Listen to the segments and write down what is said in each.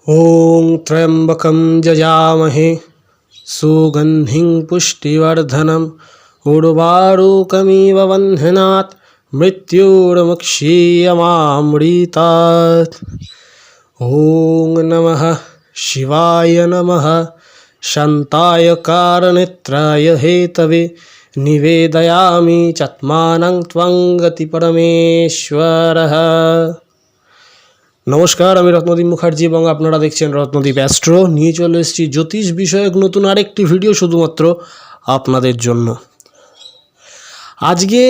ॐ त्र्यम्बकं यजामहे सुगन्धिं पुष्टिवर्धनम् उर्वारुकमिव बन्धनात् मृत्युर्मुक्षीयमामृतात्। ॐ नमः शिवाय नमः शान्ताय कारणेत्राय हेतवे निवेदयामि चात्मानं त्वं गतिपरमेश्वरः। নমস্কার, আমি রত্নদীপ মুখার্জি এবং আপনারা দেখছেন রত্নদীপ অ্যাস্ট্রো। নিয়ে চলে এসেছি জ্যোতিষ বিষয়ক নতুন আরেকটি ভিডিও শুধুমাত্র আপনাদের জন্য। আজকে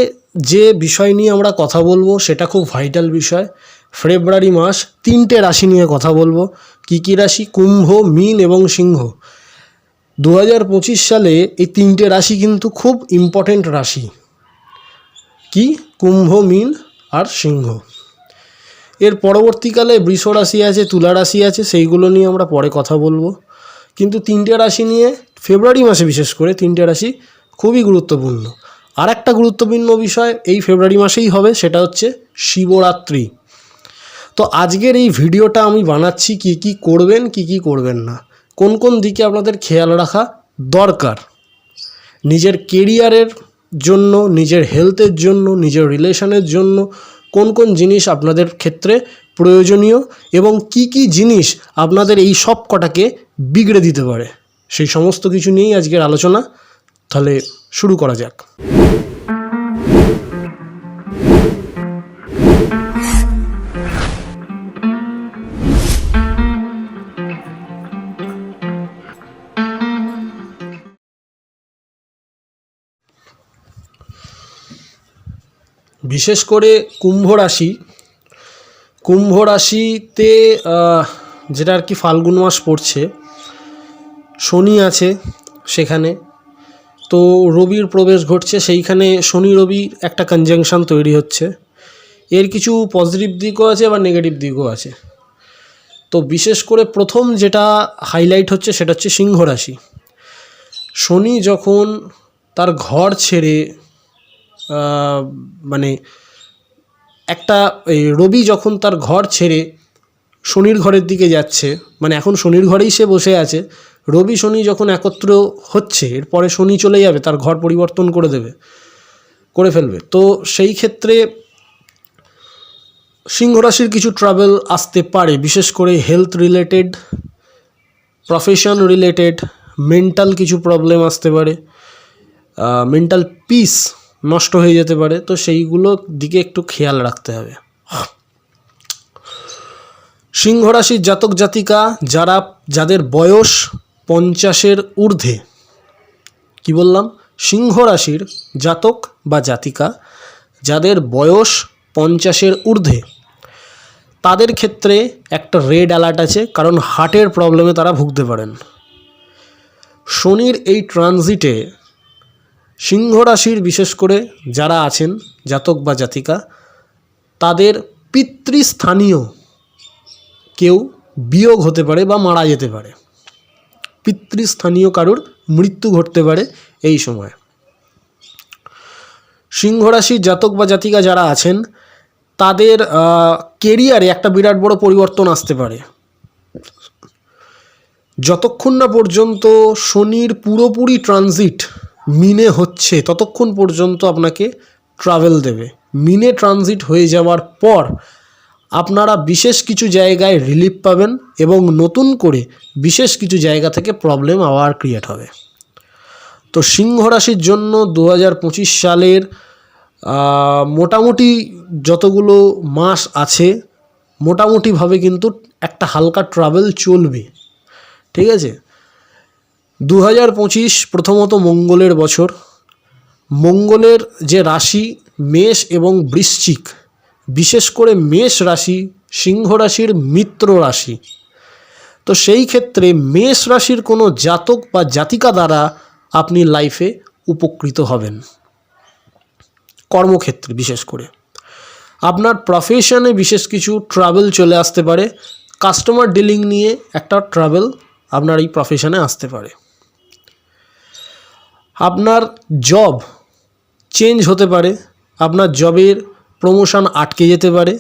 যে বিষয় নিয়ে আমরা কথা বলবো সেটা খুব ভাইটাল বিষয়। ফেব্রুয়ারি মাস 3টে রাশি নিয়ে কথা বলবো। কি কি রাশি? কুম্ভ, মীন এবং সিংহ। 2025 সালে এই 3টে রাশি কিন্তু খুব ইম্পর্টেন্ট রাশি। কি? কুম্ভ, মীন আর সিংহ। এর পরবর্তীকালে বৃষ রাশি আছে, তুলা রাশি আছে, সেইগুলো নিয়ে আমরা পরে কথা বলবো। কিন্তু 3টে রাশি নিয়ে ফেব্রুয়ারি মাসে বিশেষ করে 3টে রাশি খুবই গুরুত্বপূর্ণ। আর একটা গুরুত্বপূর্ণ বিষয় এই ফেব্রুয়ারি মাসেই হবে, সেটা হচ্ছে শিবরাত্রি। তো আজকের এই ভিডিওটা আমি বানাচ্ছি কি কি করবেন, কি কি করবেন না, কোন কোন দিকে আপনাদের খেয়াল রাখা দরকার, নিজের কেরিয়ারের জন্য, নিজের হেলথের জন্য, নিজের রিলেশনের জন্য কোন কোন জিনিস আপনাদের ক্ষেত্রে প্রয়োজনীয় এবং কি কি জিনিস আপনাদের এই সব কটাকে বিগড়ে দিতে পারে, সেই সমস্ত কিছু নিয়েই আজকের আলোচনা। তাহলে শুরু করা যাক। বিশেষ করে কুম্ভ রাশিতে যেটা আর কি ফাল্গুন মাস পড়ছে, শনি আছে সেখানে, তো রবির প্রবেশ ঘটছে, সেইখানে শনি রবি একটা কনজাংশন তৈরি হচ্ছে। এর কিছু পজিটিভ দিকও আছে আবার নেগেটিভ দিকও আছে। তো বিশেষ করে প্রথম যেটা হাইলাইট হচ্ছে সেটা হচ্ছে সিংহ রাশি। শনি যখন তার ঘর ছেড়ে এই রবি যখন তার ঘর ছেড়ে শনির ঘরের দিকে যাচ্ছে, মানে এখন শনির ঘরেই সে বসে আছে, রবি শনি যখন একত্র হচ্ছে, এরপরে শনি চলে যাবে, তার ঘর পরিবর্তন করে ফেলবে। তো সেই ক্ষেত্রে সিংহ রাশির কিছু ট্রাভেল আসতে পারে, বিশেষ করে health related, profession related, mental কিছু প্রবলেম আসতে পারে, মেন্টাল পিস নষ্ট হয়ে যেতে পারে। তো সেইগুলোর দিকে একটু খেয়াল রাখতে হবে। সিংহ রাশির জাতক জাতিকা যাদের বয়স 50-এর ঊর্ধ্বে, কি বললাম? সিংহ রাশির জাতক বা জাতিকা যাদের বয়স 50-এর ঊর্ধ্বে, তাদের ক্ষেত্রে একটা রেড অ্যালার্ট আছে, কারণ হার্টের প্রবলেমে তারা ভুগতে পারেন। শনির এই ট্রানজিটে সিংহ রাশির বিশেষ করে যারা আছেন জাতক বা জাতিকা, তাদের পিতৃস্থানীয় কেউ বিয়োগ হতে পারে বা মারা যেতে পারে, পিতৃস্থানীয় কারোর মৃত্যু ঘটতে পারে এই সময়। সিংহ রাশির জাতক বা জাতিকা যারা আছেন তাদের কেরিয়ারে একটা বিরাট বড় পরিবর্তন আসতে পারে। যতক্ষণ না পর্যন্ত শনির পুরোপুরি ট্রানজিট মিনে হচ্ছে ততক্ষণ পর্যন্ত আপনাকে ট্রাভেল দেবে। মিনে ট্রানজিট হয়ে যাওয়ার পর আপনারা বিশেষ কিছু জায়গায় রিলিফ পাবেন এবং নতুন করে বিশেষ কিছু জায়গা থেকে প্রবলেম আবার ক্রিয়েট হবে। তো সিংহ রাশির জন্য 2025 সালের মোটামুটি যতগুলো মাস আছে, মোটামুটিভাবে কিন্তু একটা হালকা ট্রাভেল চলবে, ঠিক আছে? 2025 প্রথমত মঙ্গলের বছর। মঙ্গলের যে রাশি মেষ এবং বৃশ্চিক, বিশেষ করে মেষ রাশি সিংহ রাশির মিত্র রাশি। তো সেই ক্ষেত্রে মেষ রাশির কোনো জাতক বা জাতিকা দ্বারা আপনি লাইফে উপকৃত হবেন। কর্মক্ষেত্রে বিশেষ করে আপনার প্রফেশনে বিশেষ কিছু ট্রাভেল চলে আসতে পারে। কাস্টমার ডিলিং নিয়ে একটা ট্রাভেল আপনার এই প্রফেশনে আসতে পারে। আপনার জব চেঞ্জ হতে পারে, আপনার জবের প্রমোশন আটকে যেতে পারে,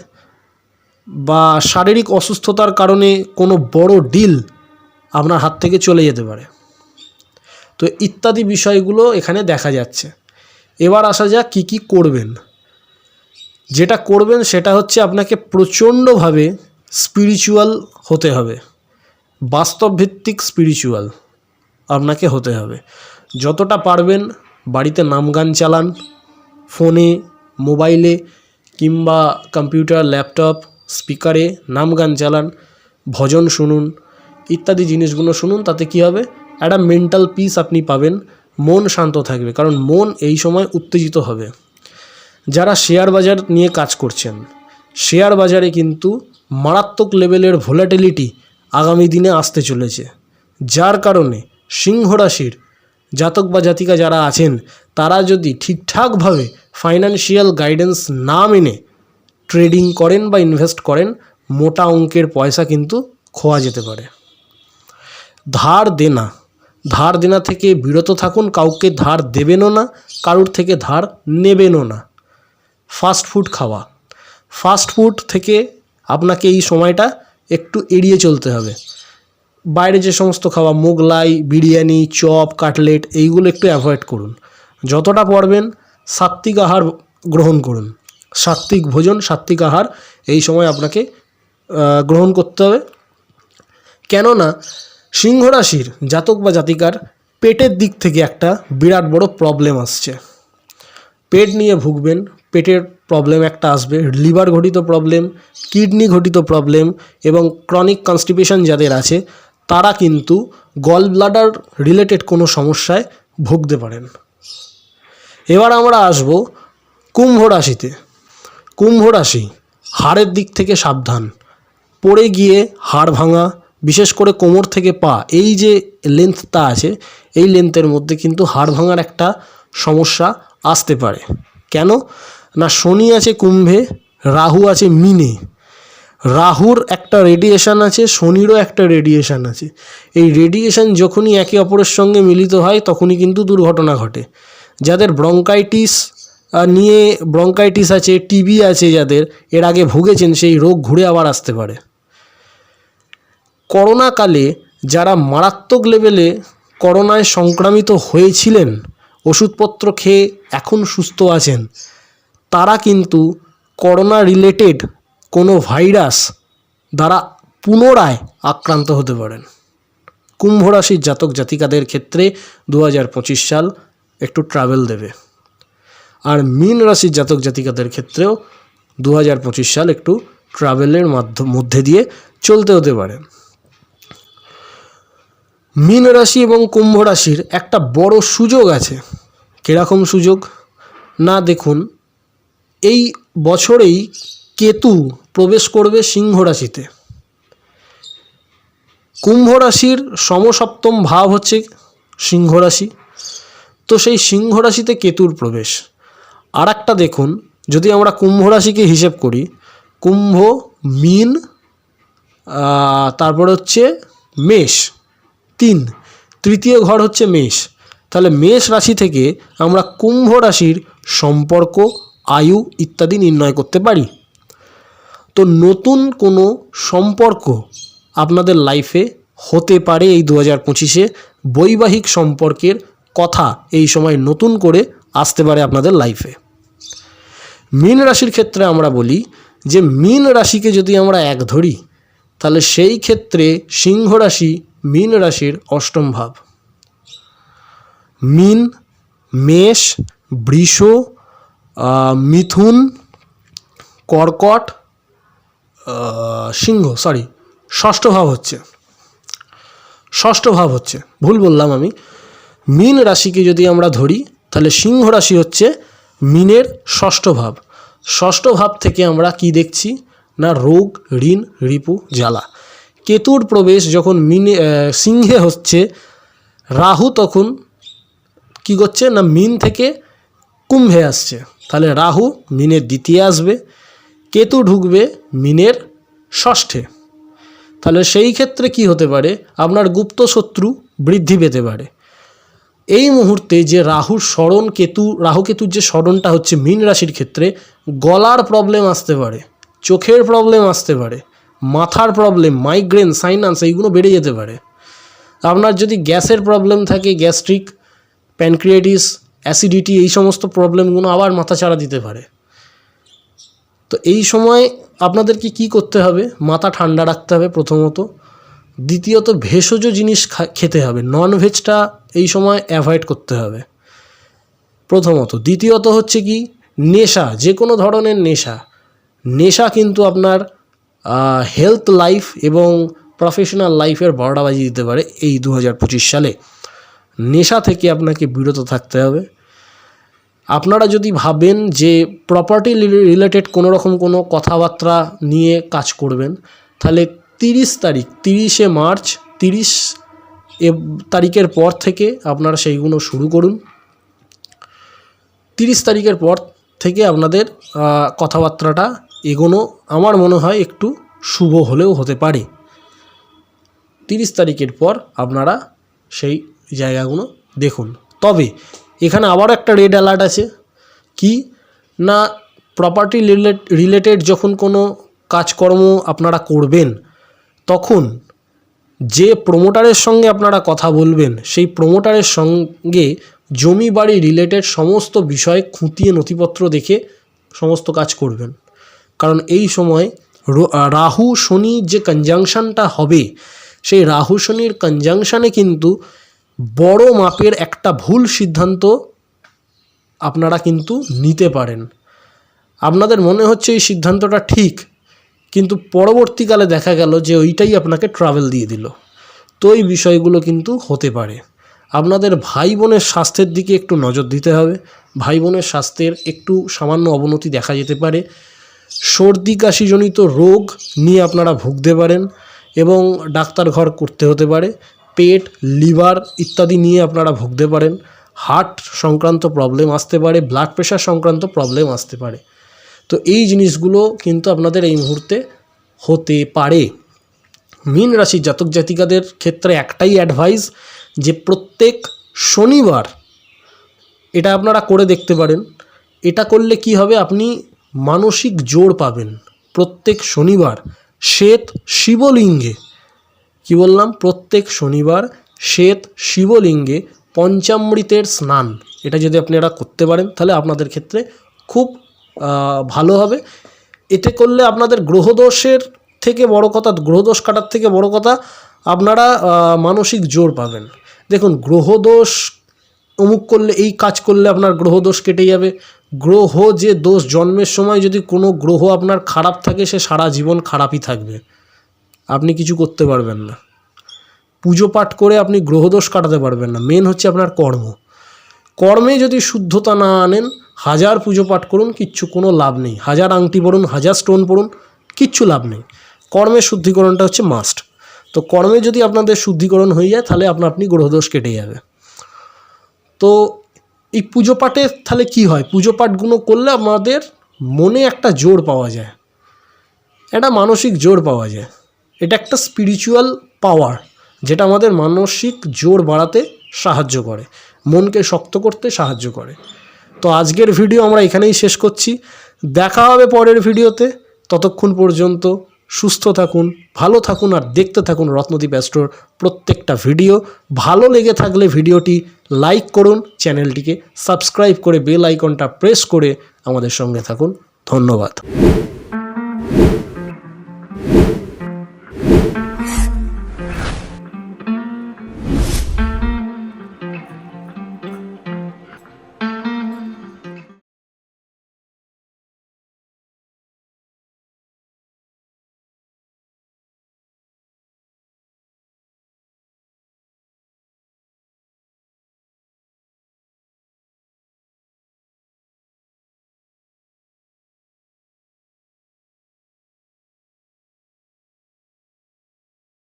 বা শারীরিক অসুস্থতার কারণে কোনো বড় ডিল আপনার হাত থেকে চলে যেতে পারে। তো ইত্যাদি বিষয়গুলো এখানে দেখা যাচ্ছে। এবার আসা যাক কী কী করবেন। যেটা করবেন সেটা হচ্ছে আপনাকে প্রচণ্ডভাবে স্পিরিচুয়াল হতে হবে, বাস্তবভিত্তিক স্পিরিচুয়াল আপনাকে হতে হবে। যতটা পারবেন বাড়িতে নাম গান চালান, ফোনে, মোবাইলে কিংবা কম্পিউটার, ল্যাপটপ, স্পিকারে নাম গান চালান, ভজন শুনুন, ইত্যাদি জিনিসগুলো শুনুন। তাতে কী হবে, একটা মেন্টাল পিস আপনি পাবেন, মন শান্ত থাকবে, কারণ মন এই সময় উত্তেজিত হবে। যারা শেয়ার বাজার নিয়ে কাজ করছেন, শেয়ার বাজারে কিন্তু মারাত্মক লেভেলের ভোলাটিলিটি আগামী দিনে আসতে চলেছে, যার কারণে সিংহ রাশির জাতক বা জাতিকা যারা আছেন তারা যদি ঠিকঠাকভাবে ফাইন্যান্সিয়াল গাইডেন্স না মেনে ট্রেডিং করেন বা ইনভেস্ট করেন, মোটা অঙ্কের পয়সা কিন্তু খোয়া যেতে পারে। ধার দেনা থেকে বিরত থাকুন, কাউকে ধার দেবেনও না, কারুর থেকে ধার নেবেনও না। ফাস্ট ফুড থেকে আপনাকে এই সময়টা একটু এড়িয়ে চলতে হবে। বাইরে যে সমস্ত খাওয়া, মোগলাই, বিরিয়ানি, চপ, কাটলেট, এইগুলো একটু অ্যাভয়েড করুন। যতটা পারবেন সাত্ত্বিক আহার গ্রহণ করুন। সাত্ত্বিক ভোজন, সাত্ত্বিক আহার এই সময় আপনাকে গ্রহণ করতে হবে। কেননা সিংহ রাশির জাতক বা জাতিকার পেটের দিক থেকে একটা বিরাট বড় প্রবলেম আসছে। পেট নিয়ে ভুগবেন, পেটের প্রবলেম একটা আসবে, লিভার ঘটিত প্রবলেম, কিডনি ঘটিত প্রবলেম এবং ক্রনিক কনস্টিপেশন যাদের আছে তারা কিন্তু গল ব্লাডার রিলেটেড কোনো সমস্যায় ভুগতে পারেন। এবার আমরা আসব কুম্ভ রাশিতে। কুম্ভ রাশি, হাড়ের দিক থেকে সাবধান। পড়ে গিয়ে হাড় ভাঙা, বিশেষ করে কোমর থেকে পা, এই যে লেন্থটা আছে এই লেন্থের মধ্যে কিন্তু হাড় ভাঙার একটা সমস্যা আসতে পারে। কেন না, শনি আছে কুম্ভে, রাহু আছে মিনে। রাহুর একটা রেডিয়েশন আছে, শনিরও একটা রেডিয়েশন আছে। এই রেডিয়েশন যখনই একে অপরের সঙ্গে মিলিত হয় তখনই কিন্তু দুর্ঘটনা ঘটে। যাদের ব্রঙ্কাইটিস আছে, টিবি আছে, যাদের এর আগে ভুগেছেন, সেই রোগ ঘুরে আবার আসতে পারে। করোনাকালে যারা মারাত্মক লেভেলে করোনায় সংক্রামিত হয়েছিলেন, ওষুধপত্র খেয়ে এখন সুস্থ আছেন, তারা কিন্তু করোনা রিলেটেড কোনো ভাইরাস দ্বারা পুনরায় আক্রান্ত হতে পারেন। কুম্ভ রাশির জাতক জাতিকাদের ক্ষেত্রে 2025 সাল একটু ট্রাভেল দেবে। আর মীন রাশির জাতক জাতিকাদের ক্ষেত্রেও 2025 সাল একটু ট্রাভেলের মধ্যে দিয়ে চলতে হতে পারে। মীন রাশি এবং কুম্ভ রাশির একটা বড় সুযোগ আছে। কীরকম সুযোগ না, দেখুন এই বছরেই কেতু প্রবেশ করবে সিংহ রাশিতে। কুম্ভ রাশির সমসপ্তম ভাব হচ্ছে সিংহ রাশি, তো সেই সিংহ রাশিতে কেতুর প্রবেশ। আর একটা দেখুন, যদি আমরা কুম্ভ রাশিকে হিসেব করি, কুম্ভ, মীন, তারপর হচ্ছে মেষ, তৃতীয় ঘর হচ্ছে মেষ। তাহলে মেষ রাশি থেকে আমরা কুম্ভ রাশির সম্পর্ক, আয়ু ইত্যাদি নির্ণয় করতে পারি। তো নতুন কোনো সম্পর্ক আপনাদের লাইফে হতে পারে এই 2025-এ। বৈবাহিক সম্পর্কের কথা এই সময় নতুন করে আসতে পারে আপনাদের লাইফে। মীন রাশির ক্ষেত্রে আমরা বলি যে মীন রাশিকে যদি আমরা এক ধরি, তাহলে সেই ক্ষেত্রে সিংহ রাশি মীন রাশির অষ্টম ভাব। মীন, মেষ, বৃষ, মিথুন, কর্কট, সিংহ, ষষ্ঠ ভাব হচ্ছে, ভুল বললাম আমি। মীন রাশিকে যদি আমরা ধরি তাহলে সিংহ রাশি হচ্ছে মীনের ষষ্ঠ ভাব। ষষ্ঠ ভাব থেকে আমরা কি দেখছি না, রোগ, ঋণ, রিপু, জ্বালা। কেতুর প্রবেশ যখন সিংহে হচ্ছে, রাহু তখন কি করছে না, মীন থেকে কুম্ভে আসছে। তাহলে রাহু মীনের দ্বিতীয় আসবে, কেতু ঢুকবে মীনের ষষ্ঠে। তাহলে সেই ক্ষেত্রে কি হতে পারে, আপনার গুপ্ত শত্রু বৃদ্ধি পেতে পারে। এই মুহূর্তে যে রাহু কেতুর যে স্মরণটা হচ্ছে মীন রাশির ক্ষেত্রে, গলার প্রবলেম আসতে পারে, চোখের প্রবলেম আসতে পারে, মাথার প্রবলেম, মাইগ্রেন, সাইনাস এইগুলো বেড়ে যেতে পারে। আপনার যদি গ্যাসের প্রবলেম থাকে, গ্যাস্ট্রিক, প্যানক্রিয়াটিস, অ্যাসিডিটি, এই সমস্ত প্রবলেমগুলো আবার মাথাচাড়া দিতে পারে। তো এই সময় আপনাদেরকে কি করতে হবে? মাথা ঠান্ডা রাখতে হবে প্রথমত। দ্বিতীয়ত ভেষজ জিনিস খেতে হবে, ননভেজটা এই সময় অ্যাভয়েড করতে হবে প্রথমত। দ্বিতীয়ত হচ্ছে কি, নেশা, যে কোনো ধরনের নেশা কিন্তু আপনার হেলথ লাইফ এবং প্রফেশনাল লাইফের বারোটা বাজিয়ে দিতে পারে এই 2025 সালে। নেশা থেকে আপনাকে বিরত থাকতে হবে। আপনারা যদি ভাবেন যে প্রপার্টি রিলেটেড কোনো রকম কোনো কথাবার্তা নিয়ে কাজ করবেন, তাহলে 30 মার্চ 30 তারিখের পর থেকে আপনারা সেইগুলো শুরু করুন। 30 তারিখের পর থেকে আপনাদের কথাবার্তাটা এগোনো আমার মনে হয় একটু শুভ হলেও হতে পারে। 30 তারিখের পর আপনারা সেই জায়গাগুলো দেখুন। তবে এখানে আবার একটা রেড অ্যালার্ট আছে, কি না, প্রপার্টি রিলেটেড যখন কোনো কাজকর্ম আপনারা করবেন, তখন যে প্রমোটারের সঙ্গে আপনারা কথা বলবেন, সেই প্রমোটারের সঙ্গে জমি বাড়ি রিলেটেড সমস্ত বিষয় খুঁটিয়ে নথিপত্র দেখে সমস্ত কাজ করবেন। কারণ এই সময় রাহু শনি যে কনজাংশনটা হবে, সেই রাহু শনির কনজাংশনে কিন্তু বড় মাপের একটা ভুল সিদ্ধান্ত আপনারা কিন্তু নিতে পারেন। আপনাদের মনে হচ্ছে এই সিদ্ধান্তটা ঠিক, কিন্তু পরবর্তীকালে দেখা গেল যে ওইটাই আপনাকে ট্রাভেল দিয়ে দিল। তো এই বিষয়গুলো কিন্তু হতে পারে। আপনাদের ভাই বোনের স্বাস্থ্যের দিকে একটু নজর দিতে হবে। ভাই বোনের স্বাস্থ্যের একটু সামান্য অবনতি দেখা যেতে পারে। সর্দি কাশিজনিত রোগ নিয়ে আপনারা ভুগতে পারেন এবং ডাক্তার ঘর করতে হতে পারে। পেট, লিভার ইত্যাদি নিয়ে আপনারা ভুগতে পারেন। হার্ট সংক্রান্ত প্রবলেম আসতে পারে, ব্লাড প্রেশার সংক্রান্ত প্রবলেম আসতে পারে। তো এই জিনিসগুলো কিন্তু আপনাদের এই মুহূর্তে হতে পারে। মীন রাশির জাতক জাতিকাদের ক্ষেত্রে একটাই অ্যাডভাইস, যে প্রত্যেক শনিবার এটা আপনারা করে দেখতে পারেন। এটা করলে কি হবে, আপনি মানসিক জোর পাবেন। প্রত্যেক শনিবার শ্বেত শিবলিঙ্গে, কি বললাম, প্রত্যেক শনিবার শ্বেত শিবলিঙ্গে পঞ্চামৃতের স্নান, এটা যদি আপনারা করতে পারেন তাহলে আপনাদের ক্ষেত্রে খুব ভালো হবে। এতে করলে আপনাদের গ্রহদোষের থেকে বড় কথা, গ্রহদোষ কাটার থেকে বড় কথা, আপনারা মানসিক জোর পাবেন। দেখুন, গ্রহদোষ অমুক করলে, এই কাজ করলে আপনার গ্রহদোষ কেটে যাবে। গ্রহ যে দোষ, জন্মের সময় যদি কোনো গ্রহ আপনার খারাপ থাকে, সে সারা জীবন খারাপই থাকবে, আপনি কিছু করতে পারবেন না। পুজো পাঠ করে আপনি গ্রহদোষ কাটাতে পারবেন না। মেন হচ্ছে আপনার কর্মে যদি শুদ্ধতা না আনেন, হাজার পুজো পাঠ করুন, কিচ্ছু কোনো লাভ নেই। হাজার আংটি পড়ুন, হাজার স্টোন পড়ুন, কিচ্ছু লাভ নেই। কর্মের শুদ্ধিকরণটা হচ্ছে মাস্ট। তো কর্মে যদি আপনাদের শুদ্ধিকরণ হয়ে যায়, তাহলে আপনি গ্রহদোষ কেটে যাবে। তো এই পুজো পাঠে তাহলে কি হয়, পুজো পাঠগুলো করলে আমাদের মনে একটা জোর পাওয়া যায়, একটা মানসিক জোর পাওয়া যায়। এটা একটা স্পিরিচুয়াল পাওয়ার, যেটা আমাদের মানসিক জোর বাড়াতে সাহায্য করে, মনকে শক্ত করতে সাহায্য করে। তো আজকের ভিডিও আমরা এখানেই শেষ করছি। দেখা হবে পরের ভিডিওতে। ততক্ষণ পর্যন্ত সুস্থ থাকুন, ভালো থাকুন আর দেখতে থাকুন রত্নদ্বীপ অ্যাস্ট্রোর প্রত্যেকটা ভিডিও। ভালো লেগে থাকলে ভিডিওটি লাইক করুন, চ্যানেলটিকে সাবস্ক্রাইব করে বেল আইকনটা প্রেস করে আমাদের সঙ্গে থাকুন। ধন্যবাদ।